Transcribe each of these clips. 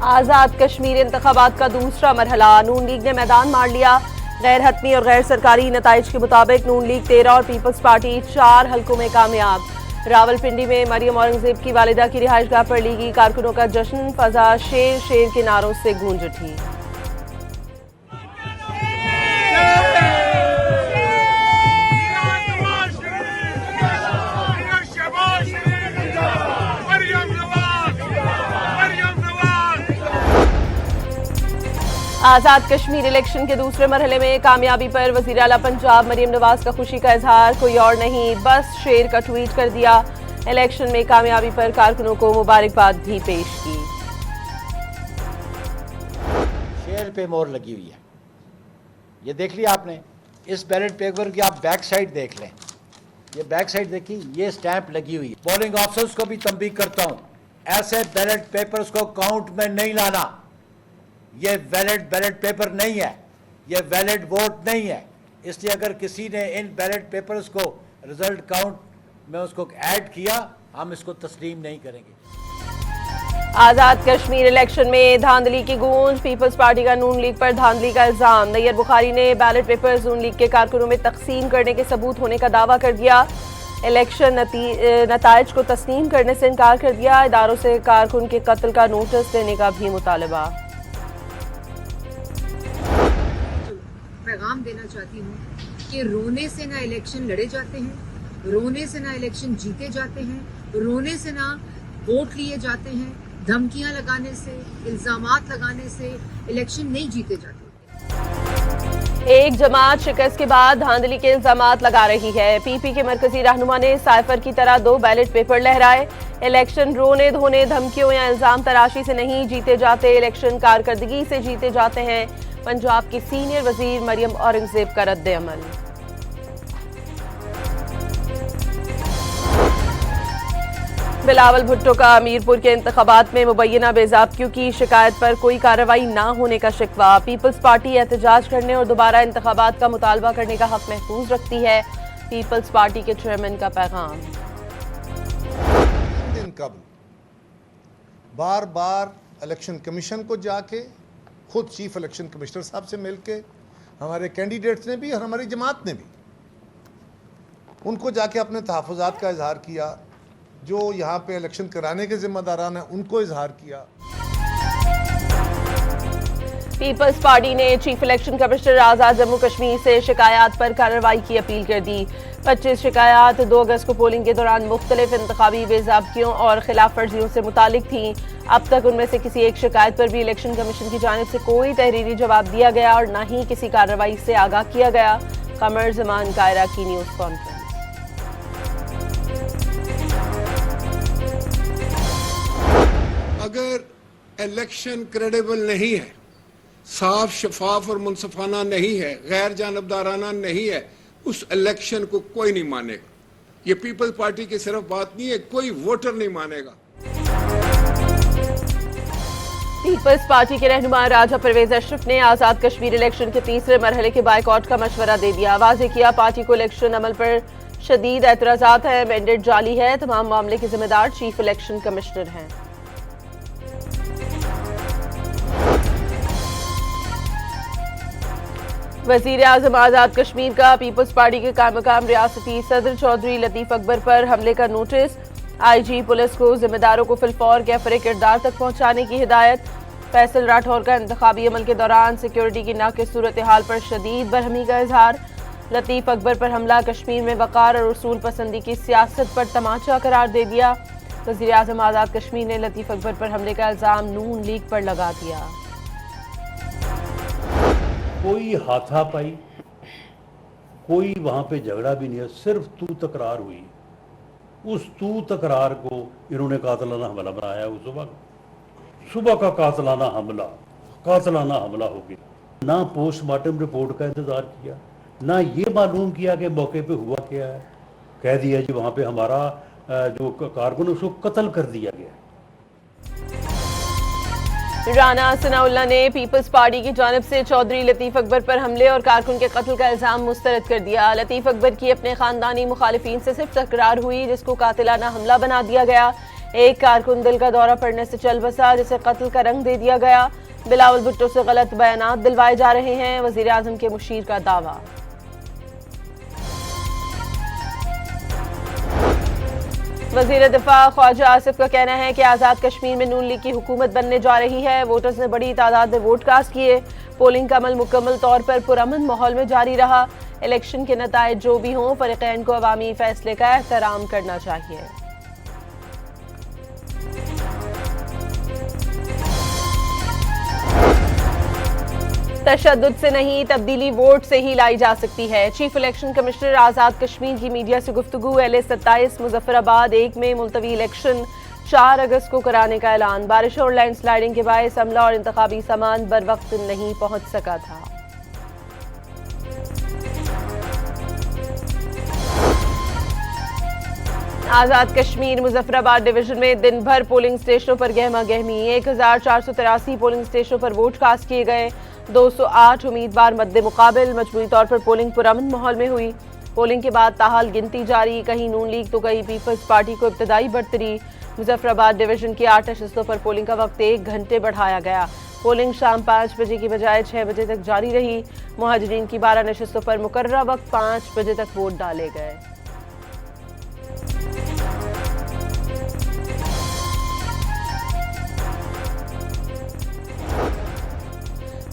आज़ाद कश्मीर इंतखाबात का दूसरा मरहला, नून लीग ने मैदान मार लिया। गैर हतमी और गैर सरकारी नताइज के मुताबिक नून लीग 13 और पीपल्स पार्टी 4 हल्कों में कामयाब। रावलपिंडी में मरियम औरंगजेब की वालिदा की रिहाइशगाह पर लीगी कारकुनों का जश्न, फजा शेर शेर के नारों से गूंज उठी। आज़ाद कश्मीर इलेक्शन के दूसरे मरहले में कामयाबी पर वज़ीर आला पंजाब मरियम नवाज का खुशी का इजहार, कोई और नहीं बस शेर का ट्वीट कर दिया। इलेक्शन में कामयाबी पर कारकुनों को मुबारकबाद भी पेश की। शेर पे मोहर लगी हुई है, ये देख लिया आपने। इस बैलेट पेपर की आप बैक साइड देख लें, ये बैक साइड देखिए, ये स्टैंप लगी हुई है। पोलिंग ऑफिसर्स को भी तंबीह करता हूँ, ऐसे बैलेट पेपर्स को काउंट में नहीं लाना। ये वैलिड बैलेट पेपर नहीं है, ये वैलिड वोट नहीं है। इसलिए अगर किसी ने इन बैलेट पेपर्स को रिजल्ट काउंट में उसको ऐड किया, हम इसको तस्लीम नहीं करेंगे। आज़ाद कश्मीर इलेक्शन में धांधली की गूंज, पीपल्स पार्टी का नून लीग पर धांधली का इल्जाम। नैयर बुखारी ने बैलेट पेपर्स नून लीग के कारकुनों में तकसीम करने के सबूत होने का दावा कर दिया। इलेक्शन नताइज को तस्लीम करने से इनकार कर दिया। इदारों से कारकुन के कत्ल का नोटिस देने का भी मुतालबा। पैगाम देना चाहती हूँ कि रोने से ना इलेक्शन लड़े जाते हैं, रोने से ना इलेक्शन जीते जाते हैं, रोने से ना वोट लिए जाते हैं, धमकियां लगाने से, इल्जामात लगाने से इलेक्शन नहीं जीते जाते। एक जमात शिकस्त के बाद धांधली के इल्जामात लगा रही है। पीपी के मरकजी रहनुमा ने साइफर की तरह 2 बैलेट पेपर लहराए। इलेक्शन रोने धोने, धमकियों या इल्जाम तराशी से नहीं जीते जाते, इलेक्शन कारकर्दगी से जीते जाते हैं। पंजाब की सीनियर वजीर मरियम औरंगजेब का रद्द अमल। बिलावल भुट्टो का मीरपुर के इंतखाबात में मुबैना बेज़ाब्तियों की शिकायत पर कोई कार्रवाई न होने का शिकवा। पीपल्स पार्टी एहतजाज करने और दोबारा इंतखाबात का मुतालबा करने का हक महफूज रखती है, पीपल्स पार्टी के चेयरमैन का पैगाम। दिन कबल बार बार इलेक्शन कमीशन को जाके, खुद चीफ इलेक्शन कमिश्नर साहब से मिलके, हमारे कैंडिडेट्स ने भी और हमारी जमात ने भी उनको जाके अपने तहफ़्फ़ुज़ात का इजहार किया। जो यहाँ पे इलेक्शन कराने के जिम्मेदारान हैं उनको इजहार किया। पीपल्स पार्टी ने चीफ इलेक्शन कमिश्नर आज़ाद जम्मू कश्मीर से शिकायत पर कार्रवाई की अपील कर दी। 25 शिकायत 2 अगस्त को पोलिंग के दौरान मुख्तलिफ इंतखाबी बेज़ाब्तियों और खिलाफ वर्जियों से मुतालिक थीं। अब तक उनमें से किसी एक शिकायत पर भी इलेक्शन कमीशन की जानिब से कोई तहरीरी जवाब दिया गया और न ही किसी कार्रवाई से आगाह किया गया। कमर जमान कायरा की न्यूज़ कॉन्फ्रेंस। अगर इलेक्शन क्रेडिबल नहीं है, साफ शफाफ और मुनसफाना नहीं है, गैर जानबदाराना नहीं है, उस इलेक्शन को कोई नहीं मानेगा। ये पीपल्स पार्टी की सिर्फ बात नहीं है, कोई वोटर नहीं मानेगा। पीपल्स पार्टी के रहनुमा राजा परवेज अशरफ ने आज़ाद कश्मीर इलेक्शन के तीसरे मरहले के बायकॉट का मशवरा दे दिया। वाज़ेह किया पार्टी को इलेक्शन अमल पर शदीद एतराज़ात है, मैंडेट जाली है, तमाम मामले के जिम्मेदार चीफ इलेक्शन कमिश्नर हैं। वज़ीर आज़म आज़ाद कश्मीर का पीपल्स पार्टी के कायम रियासती सदर चौधरी लतीफ़ अकबर पर हमले का नोटिस। IG पुलिस को जिम्मेदारों को फिलफौर कैफरे किरदार तक पहुंचाने की हिदायत। फैसल राठौर का इंतखाबी अमल के दौरान सिक्योरिटी की नाक़िस सूरत हाल पर शदीद बरहमी का इजहार। लतीफ़ अकबर पर हमला कश्मीर में वक़ार और उसूल पसंदी की सियासत पर तमाचा करार दे दिया। वज़ीर आज़म आज़ाद कश्मीर ने लतीफ़ अकबर पर हमले का इल्ज़ाम नून लीग पर लगा दिया। कोई हाथापाई, कोई वहाँ पे झगड़ा भी नहीं है, सिर्फ तू तकरार हुई। उस तू तकरार को इन्होंने कातलाना हमला बनाया। उस सुबह का कातलाना हमला हो गया। ना पोस्टमार्टम रिपोर्ट का इंतज़ार किया, ना ये मालूम किया कि मौके पे हुआ क्या है। कह दिया जी वहाँ पे हमारा जो कारकुन उसको कत्ल कर दिया गया। राना सनाउल्लाह ने पीपल्स पार्टी की जानिब से चौधरी लतीफ़ अकबर पर हमले और कारकुन के कत्ल का इल्ज़ाम मुस्तरद कर दिया। लतीफ़ अकबर की अपने खानदानी मुखालिफिन से सिर्फ तकरार हुई, जिसको कातिलाना हमला बना दिया गया। एक कारकुन दिल का दौरा पड़ने से चल बसा, जिसे कत्ल का रंग दे दिया गया। बिलावल भुट्टो से गलत बयानात दिलवाए जा रहे हैं, वजीर आजम के मुशीर का दावा। वजीर दिफा ख्वाजा आसिफ का कहना है कि आज़ाद कश्मीर में नून लीग की हुकूमत बनने जा रही है। वोटर्स ने बड़ी तादाद में वोट कास्ट किए। पोलिंग का अमल मुकम्मल तौर पर पुरअमन माहौल में जारी रहा। इलेक्शन के नताइज जो भी हों, फरीकैन को अवामी फैसले का एहतराम करना चाहिए। तशद्दुद से नहीं, तब्दीली वोट से ही लाई जा सकती है। Chief election commissioner Azad Kashmir की मीडिया से गुफ्तगू। LA-27 मुजफ्फराबाद 1 में मुलतवी इलेक्शन 4 अगस्त को कराने का ऐलान। बारिश और लैंडस्लाइडिंग के बायस अमला और इंतखाबी सामान बर वक्त नहीं पहुंच सका था। आज़ाद कश्मीर मुजफ्फराबाद डिवीजन में दिन भर पोलिंग स्टेशनों पर गहमा गहमी। 1483 पोलिंग स्टेशनों पर वोट कास्ट किए गए। 208 उम्मीदवार मद्दे मुकाबिल। मजबूरी तौर पर पोलिंग पुरअमन माहौल में हुई। पोलिंग के बाद ताहाल गिनती जारी। कहीं नून लीग तो कहीं पीपल्स पार्टी को इब्तदाई बढ़तरी। मुजफ्फराबाद डिवीजन की 8 नशिस्तों पर पोलिंग का वक्त 1 घंटे बढ़ाया गया। पोलिंग शाम 5 बजे की बजाय 6 बजे तक जारी रही। मुहाजिरीन की 12 नशिस्तों पर मुकर्ररा वक्त 5 बजे तक वोट डाले गए।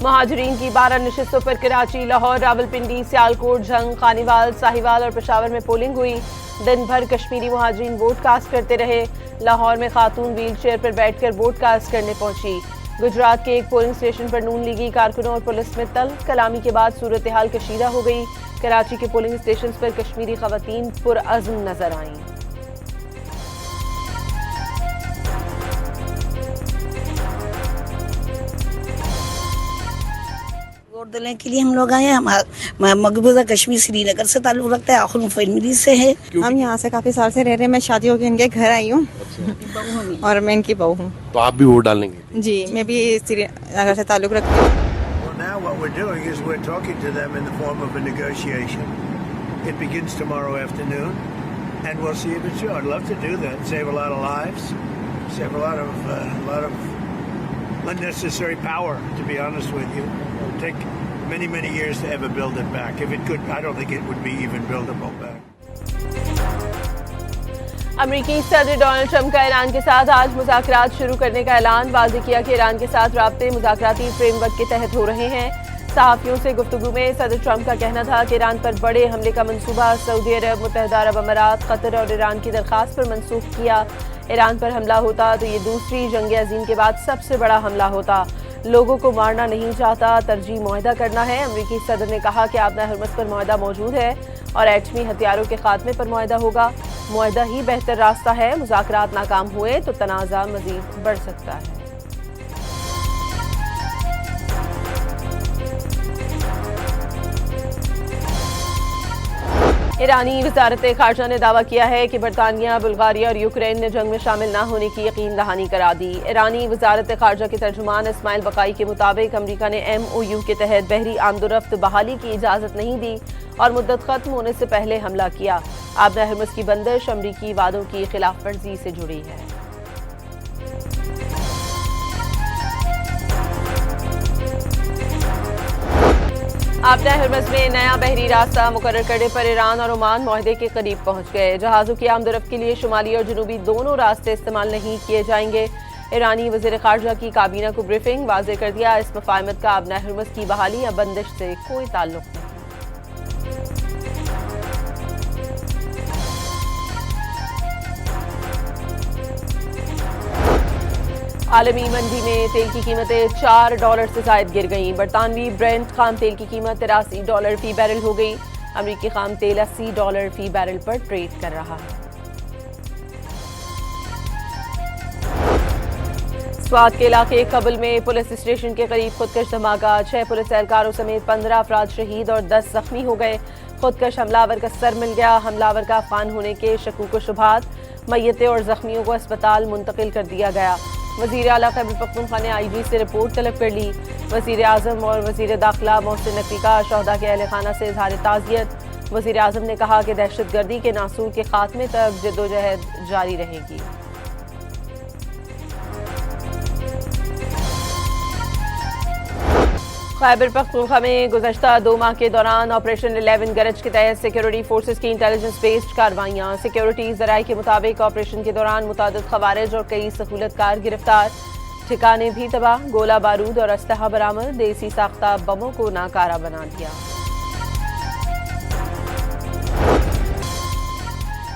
मुहाजिरीन की 12 नशिस्तों पर कराची, लाहौर, रावलपिंडी, सियालकोट, झंग, खानीवाल, साहिवाल और पेशावर में पोलिंग हुई। दिन भर कश्मीरी मुहाजिरीन वोट कास्ट करते रहे। लाहौर में खातून व्हील चेयर पर बैठकर वोट कास्ट करने पहुंची। गुजरात के एक पोलिंग स्टेशन पर नून लीगी कारकुनों और पुलिस में तल्ख कलामी के बाद सूरत हाल कशीदा हो गई। कराची के पोलिंग स्टेशन पर कश्मीरी खवातीन पुरअज़्म नजर आईं। वोट देने के लिए हम लोग आए हैं। मकबूजा कश्मीर श्रीनगर से ताल्लुक रखता है, आखिर फैमिली से है। हम यहाँ से काफी साल से रह रहे हैं। मैं शादी होकर इनके घर आई हूँ और मैं इनकी बहू हूँ। तो आप भी वोट डालेंगे? जी, मैं भी श्रीनगर से ताल्लुक रखती हूँ। Well, now what we're doing is we're talking to them in the form of a negotiation. It begins tomorrow afternoon, and we'll see if it's true. I'd love to do that. Save a lot of lives, save a lot of unnecessary power. To be honest with you, it would take many years to ever build it back. If it could, I don't think it would be even buildable back. अमरीकी सदर Donald Trump का Iran के साथ आज मुज़ाकरात शुरू करने का ऐलान। वाज़ेह किया कि ईरान के साथ राब्ते मुज़ाकराती फ्रेमवर्क के तहत हो रहे हैं। सहाफ़ियों से गुफ्तगू में सदर ट्रंप का कहना था कि ईरान पर बड़े हमले का मंसूबा सऊदी अरब, मुत्तहिदा अरब अमारात, कतर और ईरान की दरख्वास्त पर मंसूख किया। ईरान पर हमला होता तो ये दूसरी जंग अज़ीम के बाद सबसे बड़ा हमला होता। लोगों को मारना नहीं चाहता, तरजीह मुआहदा करना है। अमरीकी सदर ने कहा कि आबना हरमस पर मुआहदा मौजूद है और एटमी हथियारों के खात्मे पर मुआहदा होगा। मुआहदा ही बेहतर रास्ता है। मुज़ाकरात नाकाम हुए तो तनाज़ा मज़ीद बढ़ सकता है। ईरानी वज़ारत ख़ारजा ने दावा किया है कि बरतानिया, बुल्गारिया और यूक्रेन ने जंग में शामिल न होने की यकीन दहानी करा दी। ईरानी वज़ारत ख़ारजा के तर्जुमान इस्माइल बकाई के मुताबिक अमरीका ने MOU के तहत बहरी आमदोरफ्त बहाली की इजाज़त नहीं दी और मुद्दत ख़त्म होने से पहले हमला किया। आबना हरमस की बंदिश अमरीकी वादों की खिलाफ वर्जी से जुड़ी है। आबना हरमस में नया बहरी रास्ता मुकर्रर करने पर ईरान और ओमान मुआहदे के करीब पहुंच गए। जहाज़ों की आमदोरफ्त के लिए शुमाली और जनूबी दोनों रास्ते इस्तेमाल नहीं किए जाएंगे। ईरानी वज़ीर ख़ारजा की काबीना को ब्रीफिंग, वाज़ेह कर दिया इस मुफ़ाहमत का आबना हरमस की बहाली या बंदिश से कोई ताल्लुक नहीं। आलमी मंडी में तेल की कीमतें $4 से ज़ायद गिर गईं। बरतानवी ब्रेंट खाम तेल की कीमत $83 फी बैरल हो गई। अमरीकी खाम तेल $80 फी बैरल पर ट्रेड कर रहा है। स्वात के इलाके कबल में पुलिस स्टेशन के करीब खुदकश धमाका। 6 पुलिस एहलकारों समेत 15 अफराद शहीद और 10 जख्मी हो गए। खुदकश हमलावर का सर मिल गया। हमलावर का अफगान होने के शकूक शुबहात। मय्यतें और जख्मियों को अस्पताल मुंतकिल कर दिया गया। वज़ीर आला खैबर पख्तूनख्वा ने IG से रिपोर्ट तलब कर ली। वज़ीर आज़म और वज़ीर दाखिला मोहसिन नकवी का शहदा के अहल खाना से इज़हार ताज़ियत। वज़ीर आज़म ने कहा कि दहशत गर्दी के नासूर के खात्मे तक जद्दोजहद जारी रहेगी। खैबर पख्तूनख्वा में गुज़श्ता 2 माह के दौरान ऑपरेशन 11 गरज के तहत सिक्योरिटी फोर्सेज की इंटेलिजेंस बेस्ड कार्रवाइयाँ। सिक्योरिटी ज़राए के मुताबिक ऑपरेशन के दौरान मुतादिद खवारिज और कई सहूलतकार गिरफ्तार, ठिकाने भी तबाह, गोला बारूद और असलहा बरामद, देसी साख्ता बमों को नाकारा बना दिया।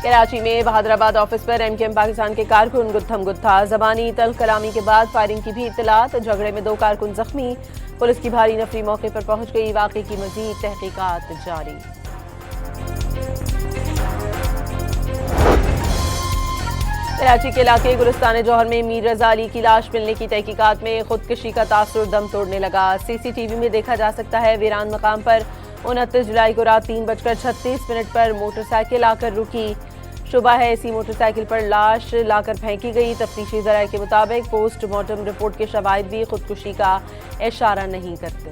कराची में बहादुराबाद ऑफिस पर एमकेएम पाकिस्तान के कारकुन गुत्थम गुत्था, जबानी तल्ख कलामी के बाद फायरिंग की भी इत्तलात, झगड़े में 2 कारकुन जख्मी, पुलिस की भारी नफरी मौके पर पहुंच गई, वाक़े की मजीद तहकीकात जारी। कराची के इलाके गुलिस्तान जौहर में मीर रजा अली की लाश मिलने की तहकीकात में खुदकशी का तासुर दम तोड़ने लगा। सीसीटीवी में देखा जा सकता है वीरान मकाम पर 29 जुलाई को रात 3:36 पर मोटरसाइकिल आकर रुकी। शुबा है इसी मोटरसाइकिल पर लाश लाकर फेंकी गई। तफ्तीशी ज़राए के मुताबिक पोस्टमार्टम रिपोर्ट के शवाहिद भी खुदकुशी का इशारा नहीं करते।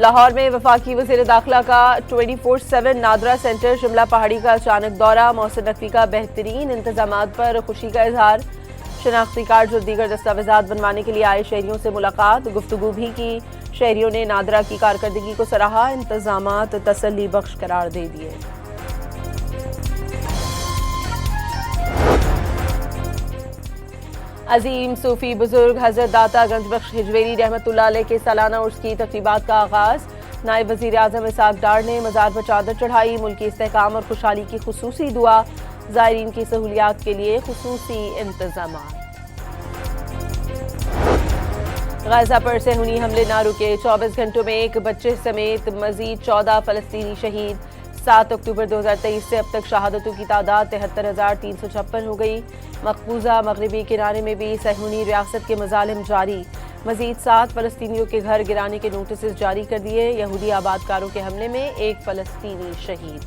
लाहौर में वफाकी वज़ीर दाखिला का 24/7 नादरा सेंटर शिमला पहाड़ी का अचानक दौरा, मौसम नकवी का बेहतरीन इंतजामात पर खुशी का इजहार। शनाख्ती कार्ड और दीगर दस्तावेजात बनवाने के लिए आए शहरियों से मुलाकात, गुफ्तगू भी की। शहरियों ने नादरा की कारकर्दगी को सराहा, इंतजामात तसल्ली बख्श करार दे दिए। अजीम सूफी बुजुर्ग हजरत दाता गंजबख्श हिजवेरी रहमतुल्लाह अलैह के सालाना उर्स की तकरीबात का आगाज। नायब वजीर आजम इसाक डार ने मज़ार पर चादर चढ़ाई, मुल्की इस्तेहकाम और खुशहाली की खुसूसी दुआ, ज़ायरीन की सहूलियात के लिए खुसूसी इंतजामात। गाज़ा पर सेहूनी हमले ना रुके, 24 घंटों में 1 बच्चे समेत मजीद 14 फ़लस्तीनी शहीद। 7 अक्टूबर 2023 से अब तक शहादतों की तादाद 73,356 हो गई। मकबूजा मगरबी किनारे में भी सेहूनी रियासत के मजालिम जारी, मजीद 7 फ़लस्तीनियों के घर गिराने के नोटिस जारी कर दिए। यहूदी आबादकारों के हमले में 1 फ़लस्तीनी शहीद।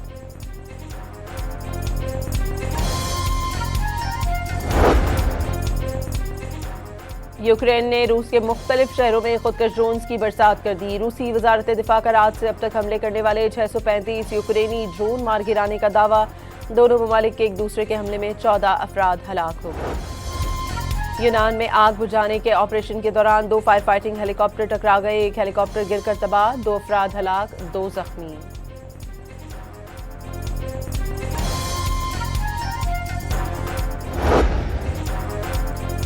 यूक्रेन ने रूस के मुख्तलिफ शहरों में खुदकश ड्रोन्स की बरसात कर दी। रूसी वजारत दिफा का रात से अब तक हमले करने वाले 635 यूक्रेनी ड्रोन मार गिराने का दावा। दोनों ममालिक के एक दूसरे के हमले में 14 अफराद हलाक हो गए। यूनान में आग बुझाने के ऑपरेशन के दौरान 2 फायर फाइटिंग हेलीकॉप्टर टकरा गए, 1 हेलीकॉप्टर गिरकर तबाह, 2 अफराद हलाक, 2 जख्मी।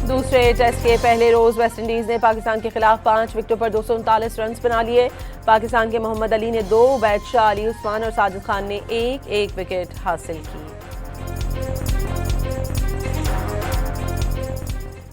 दूसरे टेस्ट के पहले रोज वेस्टइंडीज ने पाकिस्तान के खिलाफ 5 विकेटों पर 239 रन बना लिए। पाकिस्तान के मोहम्मद अली ने 2, उबैद शाह, अली उस्मान और साजिद खान ने एक विकेट हासिल की।